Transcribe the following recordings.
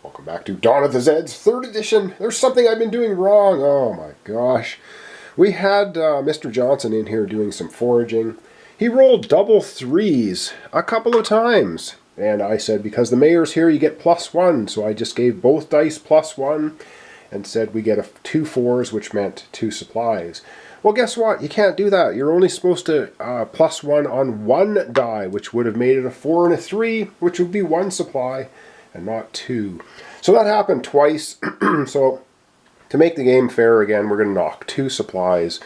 Welcome back to Dawn of the Zeds, 3rd edition. There's something I've been doing wrong. Oh my gosh. We had Mr. Johnson in here doing some foraging. He rolled double threes a couple of times. And I said, because the mayor's here, you get +1. So I just gave both dice +1 and said we get 2 fours, which meant 2 supplies. Well, guess what? You can't do that. You're only supposed to +1 on 1 die, which would have made it a 4 and a 3, which would be 1 supply and not 2. So that happened twice. So to make the game fair again, we're going to knock 2 supplies.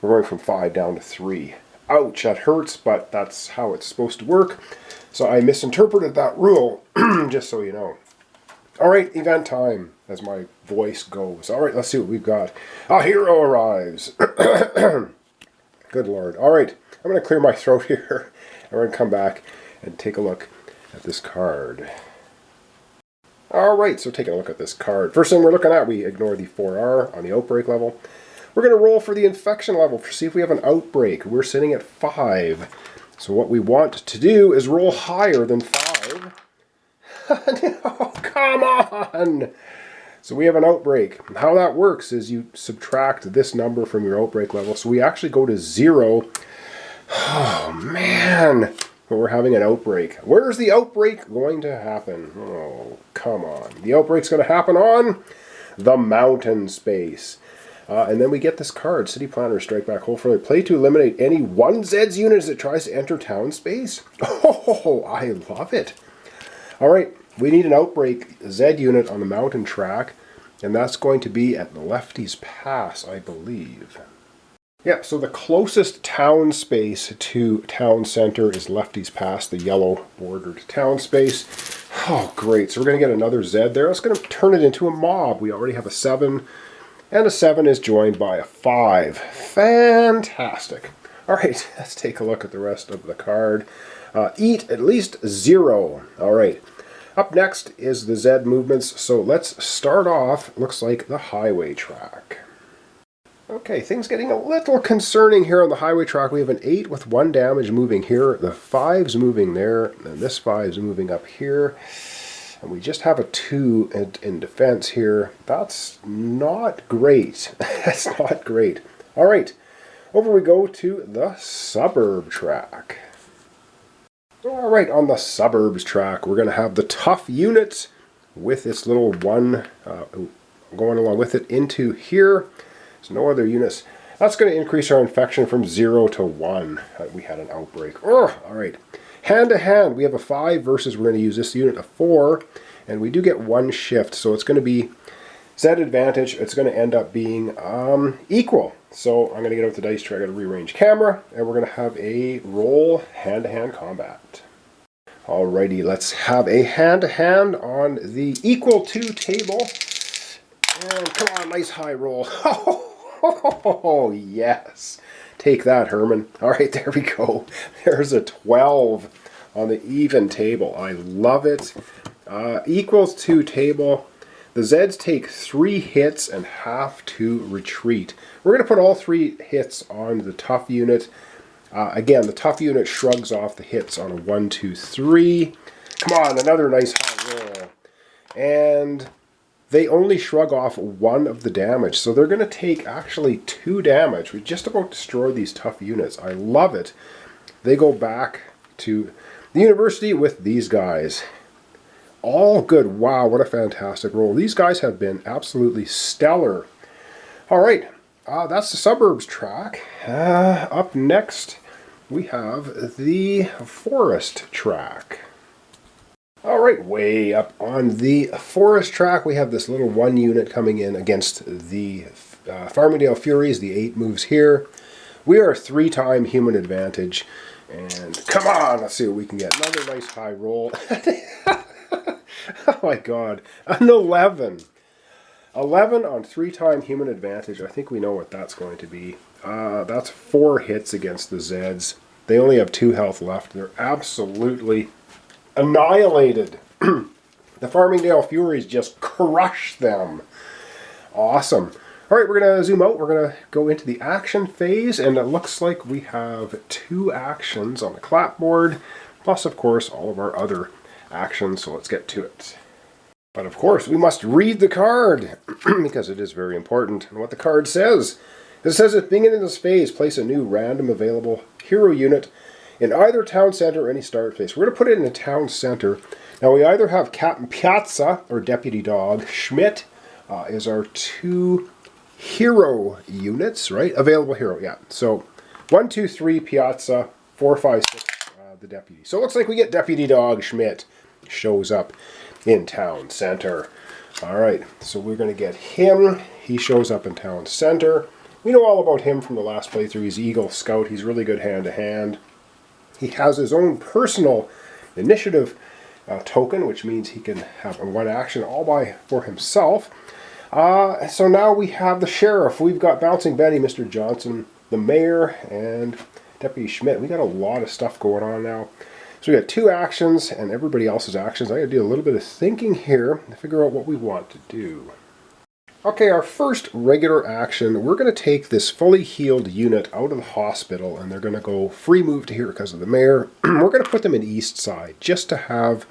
We're going from 5 down to 3. Ouch, that hurts, but that's how it's supposed to work. So I misinterpreted that rule, just so you know. Alright, event time, as my voice goes. Alright, let's see what we've got. A hero arrives. Good Lord. Alright, I'm going to clear my throat here. And we're going to come back and take a look at this card. Alright, so taking a look at this card. First thing we're looking at, we ignore the 4R on the Outbreak level. We're going to roll for the Infection level to see if we have an Outbreak. We're sitting at 5. So what we want to do is roll higher than 5. No, come on! So we have an Outbreak. How that works is you subtract this number from your Outbreak level. So we actually go to 0. Oh, man! But we're having an Outbreak. Where's the Outbreak going to happen? Oh, come on. The Outbreak's going to happen on the mountain space. And then we get this card, City Planner, Strike Back, Hold Friendly. Play to eliminate any one Zeds unit that tries to enter town space. Oh, I love it. Alright, we need an Outbreak Zed unit on the mountain track. And that's going to be at Lefty's Pass, I believe. Yeah, so the closest town space to town center is Lefty's Pass, the yellow bordered town space. Oh, great. So we're going to get another Zed there. It's going to turn it into a mob. We already have a 7. And a 7 is joined by a 5. Fantastic. All right, let's take a look at the rest of the card. Eat at least 0. All right. Up next is the Zed movements. So let's start off, looks like the highway track. Okay, things getting a little concerning here on the highway track. We have an 8 with 1 damage moving here. The 5's moving there, and this 5's moving up here. And we just have a 2 in defense here. That's not great. That's not great. All right, over we go to the suburb track. All right, on the suburbs track, we're going to have the tough units with its little 1 going along with it into here. There's no other units. That's going to increase our infection from 0 to 1. We had an Outbreak. All right. Hand to hand, we have a 5 versus we're going to use this unit a 4. And we do get 1 shift. So it's going to be Zed advantage. It's going to end up being equal. So I'm going to get out the dice tray. I got to rearrange camera. And we're going to have a roll hand-to-hand combat. Alrighty, let's have a hand-to-hand on the equal to table. And come on, nice high roll. Oh, yes. Take that, Herman. All right, there we go. There's a 12 on the even table. I love it. Equals to table. The Zeds take 3 hits and have to retreat. We're going to put all 3 hits on the tough unit. Again, the tough unit shrugs off the hits on a 1, 2, 3. Come on, another nice high roll. And they only shrug off 1 of the damage. So they're going to take actually 2 damage. We just about destroyed these tough units. I love it. They go back to the university with these guys. All good. Wow, what a fantastic roll. These guys have been absolutely stellar. All right, that's the suburbs track. Up next, we have the forest track. All right, way up on the forest track, we have this little 1 unit coming in against the Farmingdale Furies. The 8 moves here. We are 3-time human advantage. And come on, let's see what we can get. Another nice high roll. Oh my god, an 11. 11 on 3-time human advantage. I think we know what that's going to be. That's 4 hits against the Zeds. They only have 2 health left. They're absolutely annihilated. The Farmingdale Furies just crush them. Awesome. All right, we're going to zoom out. We're going to go into the action phase, and it looks like we have 2 actions on the clapboard, plus, of course, all of our other actions. So let's get to it. But of course, we must read the card, because it is very important. And what the card says, it says at the beginning of this phase, place a new random available hero unit in either town center or any start phase. We're going to put it in the town center. Now we either have Captain Piazza or Deputy Dog. Schmidt is our 2 hero units, right? Available hero, yeah. So 1, 2, 3 Piazza, 4, 5, 6 the deputy. So it looks like we get Deputy Dog Schmidt shows up in town center. All right, so we're going to get him. He shows up in town center. We know all about him from the last playthrough. He's Eagle Scout. He's really good hand-to-hand. He has his own personal initiative token, which means he can have one action all by for himself. So now we have the sheriff. We've got Bouncing Betty, Mr. Johnson, the mayor, and Deputy Schmidt. We got a lot of stuff going on now. So we got 2 actions and everybody else's actions. I got to do a little bit of thinking here to figure out what we want to do. Okay, our first regular action, we're going to take this fully healed unit out of the hospital, and they're going to go free move to here because of the mayor. We're going to put them in East Side just to have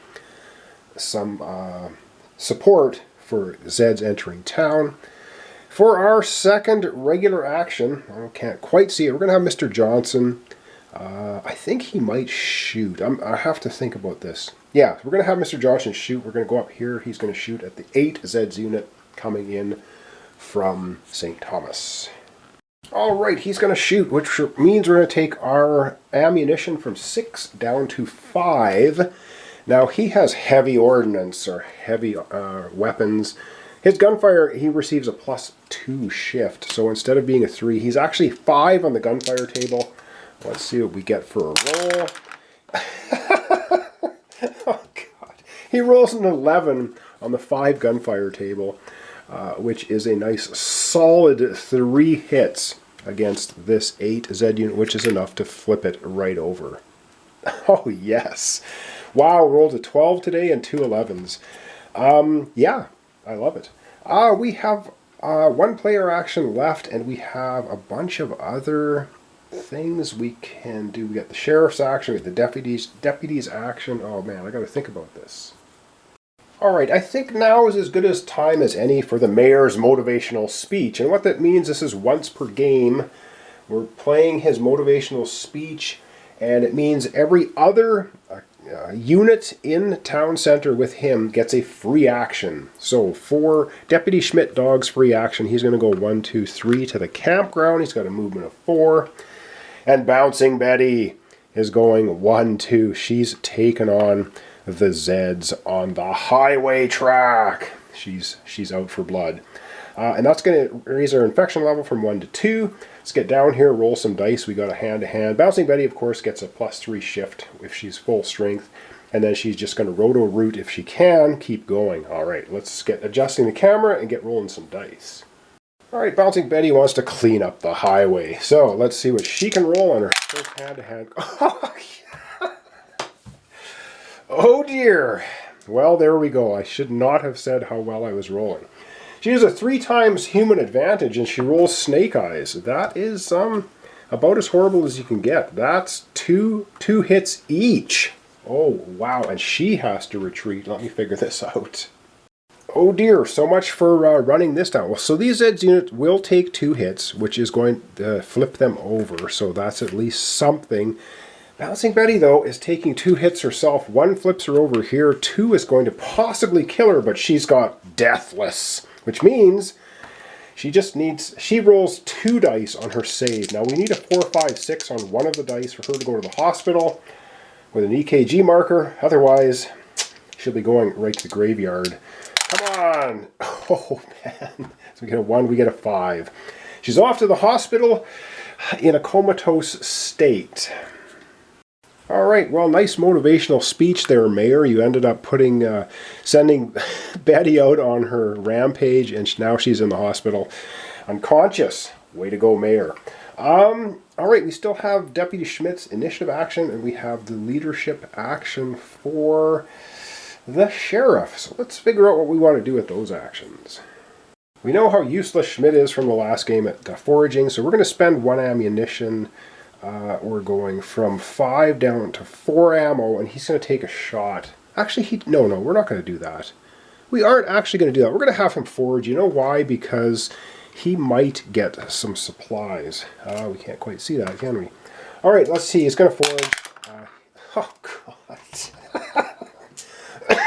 some support for Zeds entering town. For our second regular action, I can't quite see it, we're going to have Mr. Johnson. I think he might shoot. I have to think about this. Yeah, we're going to have Mr. Johnson shoot. We're going to go up here. He's going to shoot at the 8 Zeds unit coming in from St. Thomas. All right, he's going to shoot, which means we're going to take our ammunition from 6 down to 5. Now, he has heavy ordnance or heavy weapons. His gunfire, he receives a +2 shift. So instead of being a 3, he's actually 5 on the gunfire table. Let's see what we get for a roll. Oh, God. He rolls an 11 on the 5 gunfire table, which is a nice solid 3 hits against this 8 Z unit, which is enough to flip it right over. Oh, yes. Wow, rolled a 12 today and 2 11s. Yeah, I love it. We have 1 player action left, and we have a bunch of other things we can do. We got the sheriff's action, we got the deputy's action. Oh man, I got to think about this. All right, I think now is as good a time as any for the mayor's motivational speech. And what that means, this is once per game. We're playing his motivational speech, and it means every other unit in town center with him gets a free action. So for Deputy Schmidt Dog's free action, he's going to go 1, 2, 3 to the campground. He's got a movement of 4. And Bouncing Betty is going 1, 2. She's taken on the Zeds on the highway track. She's out for blood. And that's going to raise our infection level from 1 to 2. Let's get down here, roll some dice. We got a hand-to-hand. Bouncing Betty, of course, gets a +3 shift if she's full strength. And then she's just going to roto-root if she can. Keep going. All right, let's get adjusting the camera and get rolling some dice. All right, Bouncing Betty wants to clean up the highway. So let's see what she can roll on her first hand-to-hand. Oh dear. Well, there we go. I should not have said how well I was rolling. She has a 3 times human advantage, and she rolls snake eyes. That is about as horrible as you can get. That's two hits each. Oh, wow. And she has to retreat. Let me figure this out. Oh dear, so much for running this down. Well, so these Zeds units will take 2 hits, which is going to flip them over. So that's at least something. Bouncing Betty, though, is taking 2 hits herself. 1 flips her over here. 2 is going to possibly kill her, but she's got Deathless, which means she rolls 2 dice on her save. Now, we need a 4, 5, 6 on one of the dice for her to go to the hospital with an EKG marker. Otherwise, she'll be going right to the graveyard. Come on! Oh, man. So we get a 1, we get a 5. She's off to the hospital in a comatose state. All right, well, nice motivational speech there, Mayor. You ended up sending Betty out on her rampage, and now she's in the hospital unconscious. Way to go, Mayor. All right, we still have Deputy Schmidt's initiative action, and we have the leadership action for the sheriff. So let's figure out what we want to do with those actions. We know how useless Schmidt is from the last game at foraging, so we're going to spend 1 ammunition. We're going from 5 down to 4 ammo, and he's going to take a shot. Actually, no, we're not going to do that. we aren't actually going to do that. We're going to have him forage. You know why? Because he might get some supplies. We can't quite see that, can we? All right, let's see. He's going to forage. Oh, God.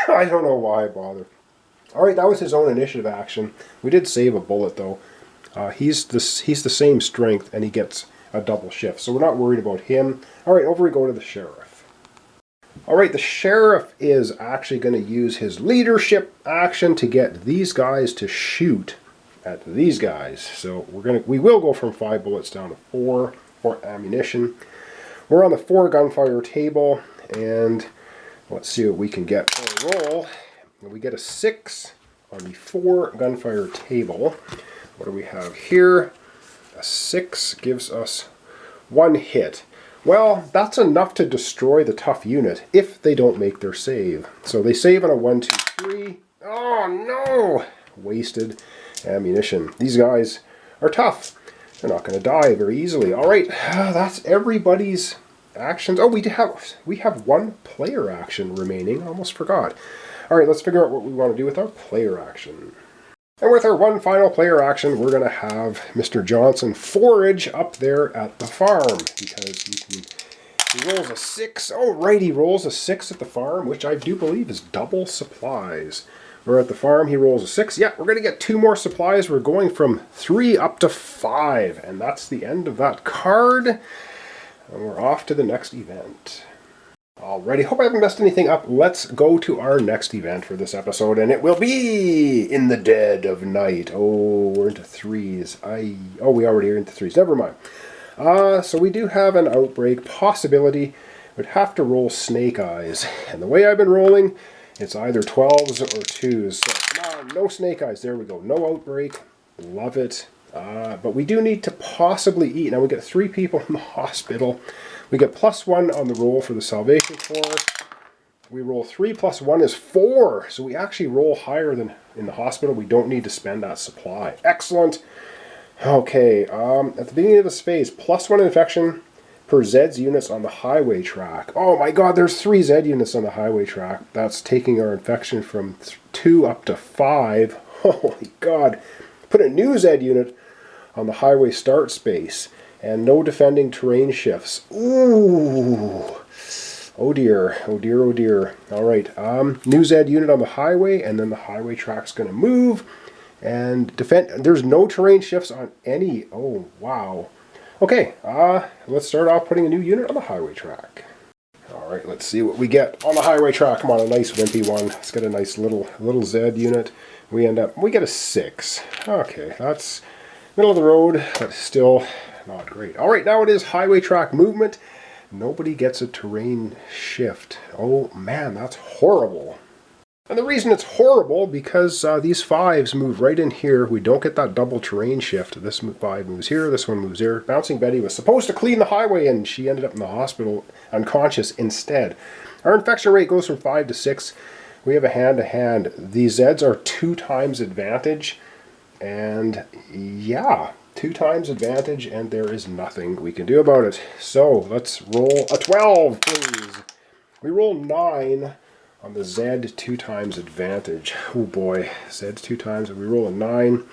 I don't know why I bother. All right, that was his own initiative action. We did save a bullet, though. He's the same strength, and he gets a double shift, so we're not worried about him. All right, over we go to the sheriff. All right, the sheriff is actually going to use his leadership action to get these guys to shoot at these guys. So we will go from 5 bullets down to 4 for ammunition. We're on the 4 gunfire table, and let's see what we can get for a roll. We get a 6 on the 4 gunfire table. What do we have here? A 6 gives us 1 hit. Well, that's enough to destroy the tough unit if they don't make their save. So they save on a 1, 2, 3. Oh no! Wasted ammunition. These guys are tough. They're not going to die very easily. All right, that's everybody's actions. Oh, we have 1 player action remaining. Almost forgot. All right, let's figure out what we want to do with our player action. And with our 1 final player action, we're going to have Mr. Johnson forage up there at the farm, because he rolls a 6. Oh, right, he rolls a 6 at the farm, which I do believe is double supplies. We're at the farm, he rolls a 6. Yeah, we're going to get 2 more supplies. We're going from 3 up to 5, and that's the end of that card. And we're off to the next event. Alrighty, hope I haven't messed anything up. Let's go to our next event for this episode, and it will be in the dead of night. Oh, we're into 3s. We already are into 3s. Never mind. So we do have an outbreak possibility. We'd have to roll snake eyes, and the way I've been rolling, it's either 12s or 2s. So come on, no snake eyes. There we go. No outbreak. Love it. But we do need to possibly eat. Now we get 3 people in the hospital. We get +1 on the roll for the Salvation Corps. We roll 3 + 1 is 4. So we actually roll higher than in the hospital. We don't need to spend that supply. Excellent. Okay, at the beginning of this phase, +1 infection per Zeds units on the highway track. Oh my god, there's 3 Zed units on the highway track. That's taking our infection from 2 up to 5. Holy god. Put a new Zed unit on the highway start space. And no defending terrain shifts. Ooh. Oh dear. Oh dear, oh dear. Alright. New Zed unit on the highway, and then the highway track's going to move. And defend. There's no terrain shifts on any. Oh, wow. Okay. Let's start off putting a new unit on the highway track. Alright, let's see what we get on the highway track. Come on, a nice wimpy one. Let's get a nice little Zed unit. We get a 6. Okay, that's middle of the road, but still not great. Alright, now it is highway track movement. Nobody gets a terrain shift. Oh man, that's horrible. And the reason it's horrible, because these 5s move right in here. We don't get that double terrain shift. This 5 moves here, this one moves here. Bouncing Betty was supposed to clean the highway, and she ended up in the hospital unconscious instead. Our infection rate goes from 5 to 6. We have a hand-to-hand. These Zeds are 2 times advantage. And yeah, 2 times advantage, and there is nothing we can do about it. So let's roll a 12, please. We roll 9 on the Zed 2 times advantage. Oh boy, Zeds 2 times, and we roll a 9.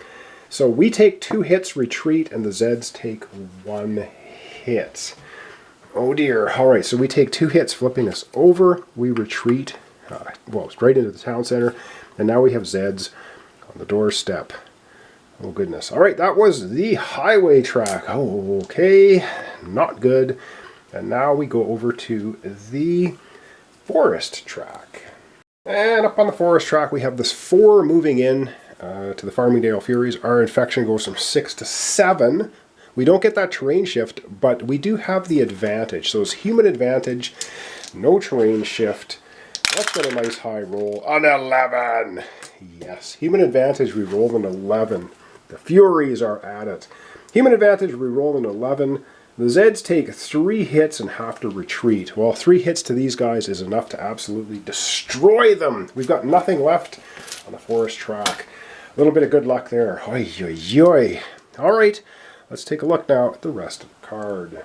So we take 2 hits, retreat, and the Zeds take 1 hit. Oh dear. All right, so we take 2 hits, flipping us over. We retreat, straight into the town center, and now we have Zeds on the doorstep. Oh goodness. All right, that was the highway track. Oh, okay. Not good. And now we go over to the forest track. And up on the forest track, we have this 4 moving in to the Farmingdale Furies. Our infection goes from 6 to 7. We don't get that terrain shift, but we do have the advantage. So it's human advantage, no terrain shift. Let's get a nice high roll. An 11. Yes, human advantage, we rolled an 11. The Furies are at it. Human advantage, we roll an 11. The Zeds take 3 hits and have to retreat. Well, 3 hits to these guys is enough to absolutely destroy them. We've got nothing left on the forest track. A little bit of good luck there. Oy, oy, oy. All right, let's take a look now at the rest of the card.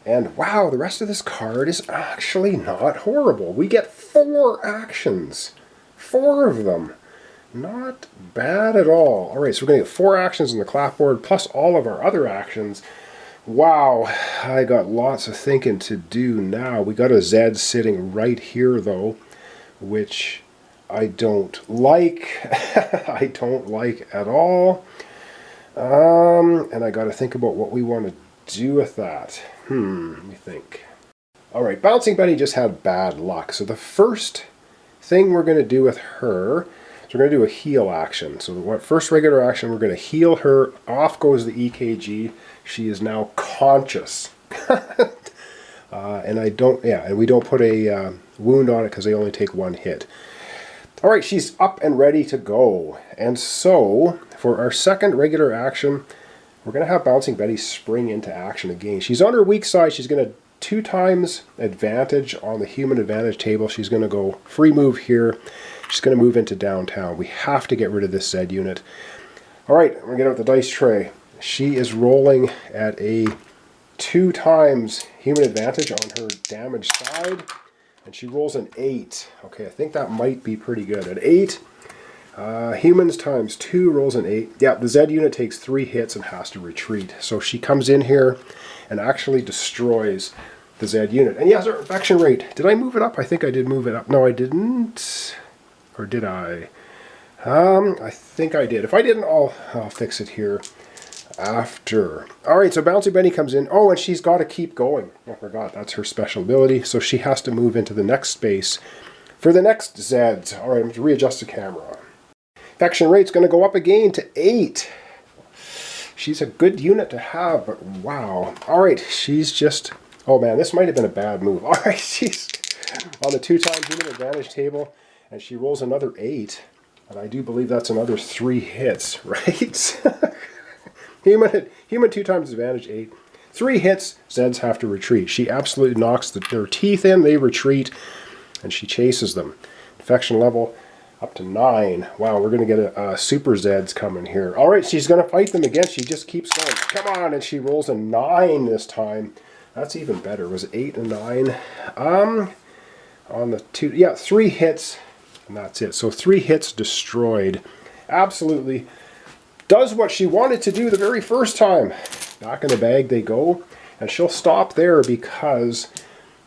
And wow, the rest of this card is actually not horrible. We get 4 actions. 4 of them. Not bad at all. All right, so we're going to get 4 actions on the clapboard plus all of our other actions. Wow, I got lots of thinking to do now. We got a Zed sitting right here, though, which I don't like. I don't like at all. And I got to think about what we want to do with that. Let me think. All right, Bouncing Betty just had bad luck. So the first thing we're going to do with her, so we're going to do a heal action. So what first regular action, we're going to heal her. Off goes the EKG. She is now conscious. And we don't put a wound on it because they only take 1 hit. All right, she's up and ready to go. And so for our second regular action, we're going to have Bouncing Betty spring into action again. She's on her weak side. She's going to 2 times advantage on the human advantage table. She's going to go free move here. She's going to move into downtown. We have to get rid of this Zed unit. All right, we're going to get out the dice tray. She is rolling at a 2 times human advantage on her damaged side. And she rolls an 8. Okay, I think that might be pretty good. At 8, humans times 2 rolls an 8. Yeah, the Zed unit takes 3 hits and has to retreat. So she comes in here and actually destroys the Zed unit. And yes, our infection rate. Did I move it up? I think I did move it up. No, I didn't. Or did I? I think I did. If I didn't, I'll fix it here after. All right, so Bouncy Betty comes in. Oh, and she's got to keep going. I forgot, that's her special ability. So she has to move into the next space for the next Zeds. All right, I'm going to readjust the camera. Infection rate's going to go up again to 8. She's a good unit to have, but wow. All right, she's just... Oh man, this might have been a bad move. All right, she's on the 2 times human advantage table, and she rolls another 8. And I do believe that's another 3 hits, right? Human 2 times advantage, 8. 3 hits, Zeds have to retreat. She absolutely knocks their teeth in, they retreat, and she chases them. Infection level up to 9. Wow, we're going to get a super Zeds coming here. All right, she's going to fight them again. She just keeps going. Come on, and she rolls a 9 this time. That's even better. Was it 8 and 9? On the 2, yeah, 3 hits, and that's it. So 3 hits destroyed. Absolutely does what she wanted to do the very first time. Back in the bag they go, and she'll stop there because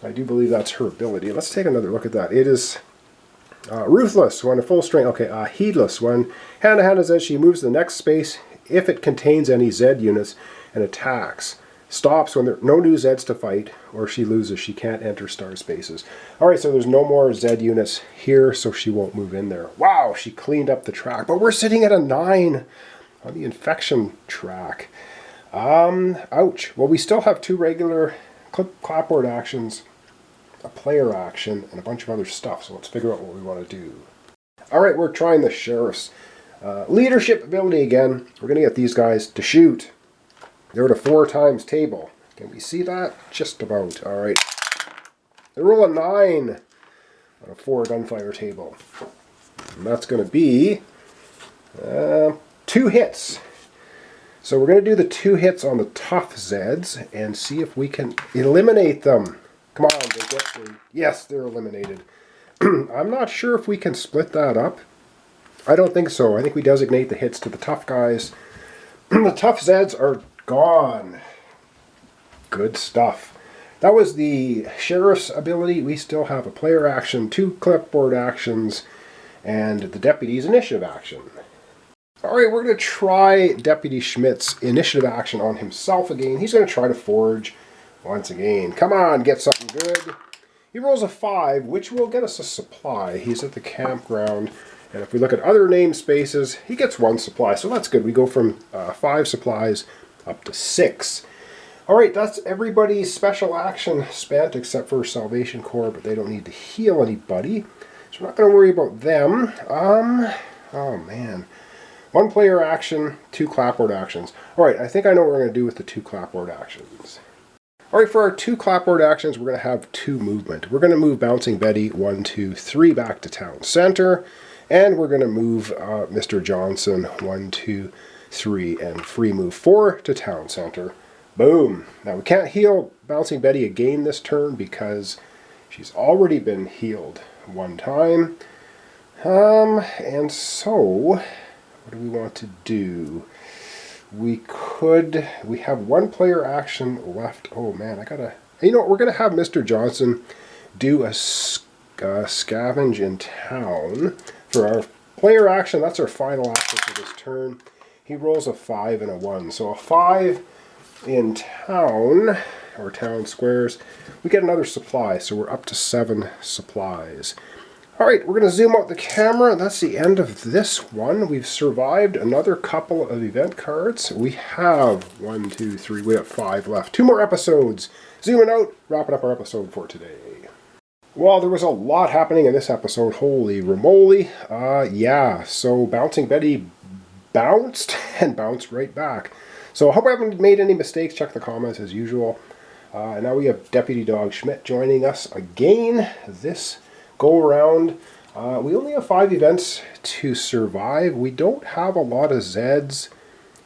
I do believe that's her ability. Let's take another look at that. It is ruthless when at full strength. Okay, heedless when hand-to-hand is as she moves to the next space if it contains any Zed units and attacks. Stops when there are no new Zeds to fight, or she loses. She can't enter star spaces. All right, so there's no more Zed units here, so she won't move in there. Wow, she cleaned up the track, but we're sitting at a 9 on the infection track. Ouch. Well, we still have 2 regular clapboard actions, a player action, and a bunch of other stuff. So let's figure out what we want to do. All right, we're trying the sheriff's leadership ability again. We're going to get these guys to shoot. They're at a 4 times table. Can we see that? Just about. All right. They roll a 9 on a 4 gunfire table. And that's going to be 2 hits. So we're going to do the 2 hits on the tough Zeds and see if we can eliminate them. Come on, yes, they're eliminated. I'm not sure if we can split that up. I don't think so. I think we designate the hits to the tough guys. The tough Zeds are gone. Good stuff. That was the sheriff's ability. We still have a player action, 2 clipboard actions, and the deputy's initiative action. All right, we're going to try Deputy Schmidt's initiative action on himself again. He's going to try to forge once again. Come on, get something good. He rolls a 5, which will get us a supply. He's at the campground, and if we look at other namespaces, he gets 1 supply, so that's good. We go from 5 supplies up to 6. All right, that's everybody's special action spent except for Salvation Corps, but they don't need to heal anybody, so we're not going to worry about them. Oh man. 1 player action, 2 clapboard actions. All right, I think I know what we're going to do with the 2 clapboard actions. All right, for our 2 clapboard actions, we're going to have 2 movement. We're going to move Bouncing Betty 1, 2, 3 back to town center, and we're going to move Mr. Johnson 1, 2, 3, and free move 4 to town center. Boom. Now we can't heal Bouncing Betty again this turn because she's already been healed 1 time. And so, what do we want to do? We have one player action left. Oh man, you know what, we're gonna have Mr. Johnson do a scavenge in town for our player action. That's our final action for this turn. He rolls a 5 and a 1. So a 5 in town, or town squares, we get another supply. So we're up to 7 supplies. Alright, we're going to zoom out the camera. That's the end of this one. We've survived another couple of event cards. We have 1, 2, 3, we have 5 left. 2 more episodes. Zooming out, wrapping up our episode for today. Well, there was a lot happening in this episode. Holy ramoly. Yeah, so Bouncing Betty bounced and bounced right back. So I hope I haven't made any mistakes. Check the comments as usual. And now we have Deputy Dog Schmidt joining us again this go around. We only have 5 events to survive. We don't have a lot of Zeds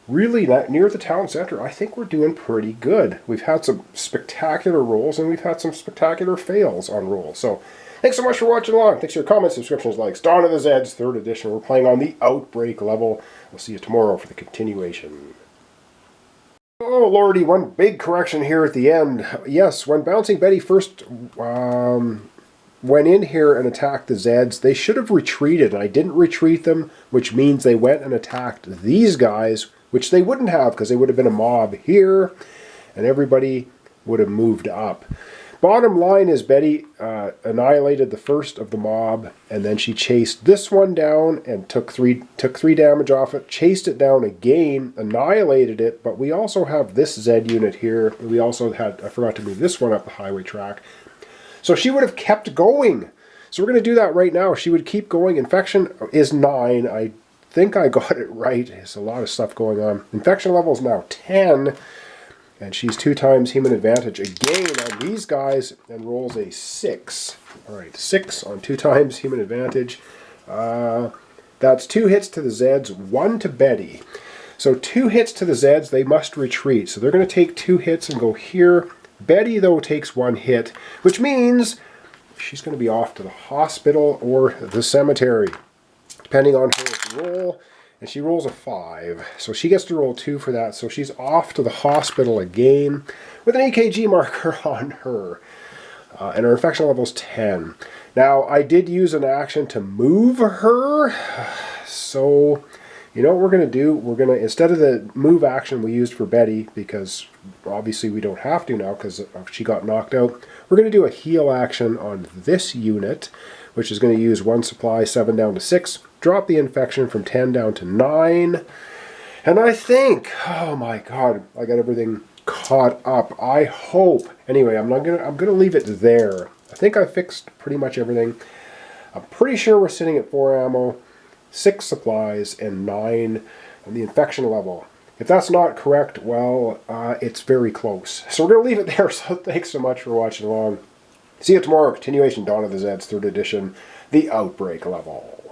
really near the town center. I think we're doing pretty good. We've had some spectacular rolls and we've had some spectacular fails on rolls. So thanks so much for watching along. Thanks for your comments, subscriptions, likes. Dawn of the Zeds, 3rd edition. We're playing on the Outbreak level. We'll see you tomorrow for the continuation. Oh lordy, one big correction here at the end. Yes, when Bouncing Betty first went in here and attacked the Zeds, they should have retreated, and I didn't retreat them, which means they went and attacked these guys, which they wouldn't have because they would have been a mob here, and everybody would have moved up. Bottom line is Betty annihilated the first of the mob, and then she chased this one down and took three damage off it, chased it down again, annihilated it, but we also have this Zed unit here. We also had, I forgot to move this one up the highway track. So she would have kept going. So we're going to do that right now. She would keep going. Infection is 9. I think I got it right. There's a lot of stuff going on. Infection level is now 10. And she's 2 times human advantage again on these guys and rolls a 6. Alright, 6 on 2 times human advantage. That's 2 hits to the Zeds, 1 to Betty. So 2 hits to the Zeds, they must retreat. So they're going to take 2 hits and go here. Betty, though, takes 1 hit, which means she's going to be off to the hospital or the cemetery, depending on her roll. And she rolls a 5, so she gets to roll 2 for that. So she's off to the hospital again with an EKG marker on her. And her infection level is 10. Now, I did use an action to move her. So, you know what we're going to do? We're going to, instead of the move action we used for Betty, because obviously we don't have to now because she got knocked out, we're going to do a heal action on this unit, which is going to use 1 supply, 7 down to 6, drop the infection from 10 down to 9. And I think, oh my god, I got everything caught up. I hope. Anyway, I'm gonna leave it there. I think I fixed pretty much everything. I'm pretty sure we're sitting at 4 ammo, 6 supplies, and 9 on the infection level. If that's not correct, well, it's very close. So we're going to leave it there, so thanks so much for watching along. See you tomorrow, continuation Dawn of the Zeds, 3rd edition, the Outbreak level.